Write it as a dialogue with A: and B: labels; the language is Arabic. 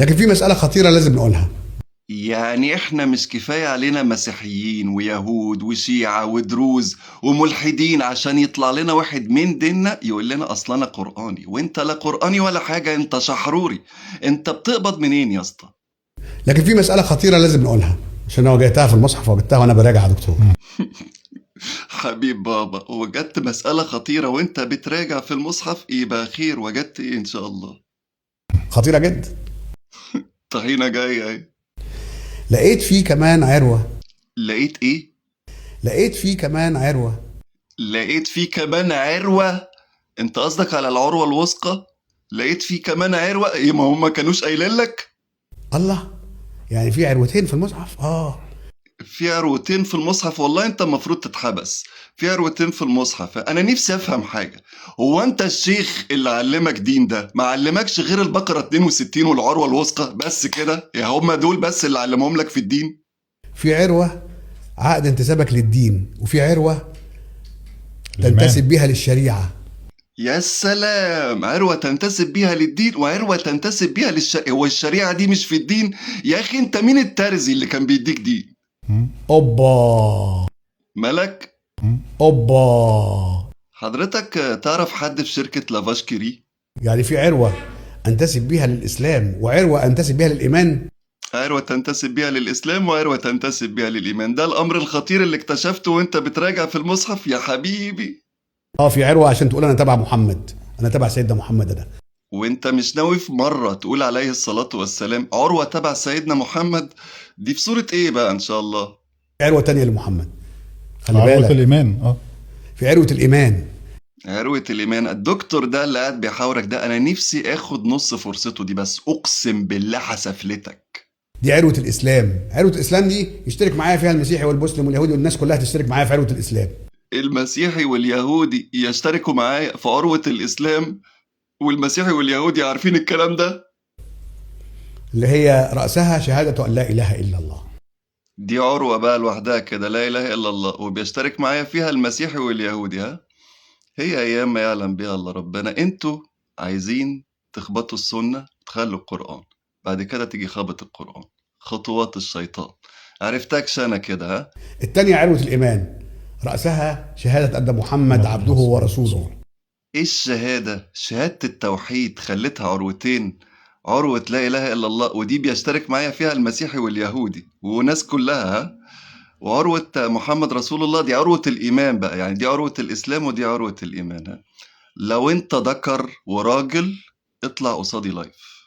A: لكن في مسألة خطيرة لازم نقولها.
B: يعني احنا مش كفاية علينا مسيحيين ويهود وشيعة ودروز وملحدين عشان يطلع لنا واحد من ديننا يقول لنا اصلا انا قرآني، وانت لا قرآني ولا حاجة، انت شحروري. انت بتقبض منين يا اسطى؟
A: لكن في مسألة خطيرة لازم نقولها، عشان أنا واجهتها في المصحف وجدتها وأنا براجع يا دكتور.
B: حبيب بابا، وجدت مسألة خطيرة وانت بتراجع في المصحف؟ يبقى خير. وجدت ايه ان شاء الله؟
A: خطيرة جدا.
B: طحينة جاية اهي.
A: لقيت فيه كمان عروة.
B: لقيت ايه؟
A: لقيت فيه كمان عروة.
B: لقيت فيه كمان عروة؟ انت قصدك على العروة الوثقى؟ لقيت فيه كمان عروة؟ ايه، ما هم كانوش قايلين لك؟
A: الله، يعني في عروتين في المصحف؟
B: في عروتين في المصحف؟ والله انت المفروض تتحبس. في عروتين في المصحف. انا نفسي افهم حاجة. هو انت الشيخ اللي علمك دين ده ما علمكش غير البقرة 62 والعروة الوثقى بس كده؟ يا هم دول بس اللي علمهم لك في الدين؟
A: في عروة عقد انتسابك للدين، وفي عروة
C: الإيمان.
A: تنتسب بيها للشريعة.
B: يا سلام، عروة تنتسب بيها للدين وعروة تنتسب بيها هو الشريعة دي مش في الدين؟ يا اخي انت مين الترزي اللي كان بيديك دين؟
A: اوبا.
B: ملك.
A: اوبا.
B: حضرتك تعرف حد في شركة لافاش كيري؟
A: يعني في عروة انتسب بيها للإسلام وعروة انتسب بيها للإيمان.
B: عروة تنتسب بيها للإسلام وعروة تنتسب بيها للإيمان. ده الأمر الخطير اللي اكتشفته وانت بتراجع في المصحف يا حبيبي.
A: في عروة عشان تقول انا تبع محمد، انا تبع سيدنا محمد انا.
B: وانت مش ناوي في مرة تقول عليه الصلاة والسلام عروة تبع سيدنا محمد؟ دي في سورة ايه بقى ان شاء الله؟
A: عروة تانية لمحمد، خلي
C: عروة
A: بالك.
C: الإيمان.
A: في عروة الإيمان.
B: عروة الإيمان. الدكتور ده اللي قاعد بيحاورك ده أنا نفسي آخد نص فرصته دي، بس أقسم بالله حسفلتك.
A: دي عروة الإسلام. عروة الإسلام دي يشترك معايا فيها المسيحي والمسلم واليهودي والناس كلها تشترك معايا في عروة الإسلام.
B: المسيحي واليهودي يشتركوا معايا في عروة الإسلام؟ والمسيحي واليهودي عارفين الكلام ده؟
A: اللي هي رأسها شهادة أن لا إله إلا الله.
B: دي عروة بقى لوحدها كده، لا إله إلا الله، وبيشترك معايا فيها المسيحي واليهودي. ها، هي أيام ما يعلم بها إلا ربنا. انتوا عايزين تخبطوا السنة تخلوا القرآن، بعد كده تيجي خبط القرآن. خطوات الشيطان. عرفتكش أنا كده؟ ها.
A: التانية عروة الإيمان، رأسها شهادة أن محمد عبده ورسوله.
B: ايه الشهادة؟ شهادة التوحيد خلتها عروتين. عروة لا إله إلا الله، ودي بيشترك معايا فيها المسيحي واليهودي وناس كلها. ها. وعروة محمد رسول الله دي عروة الإيمان بقى، يعني دي عروة الإسلام ودي عروة الإيمان. ها. لو انت ذكر وراجل اطلع قصادي لايف.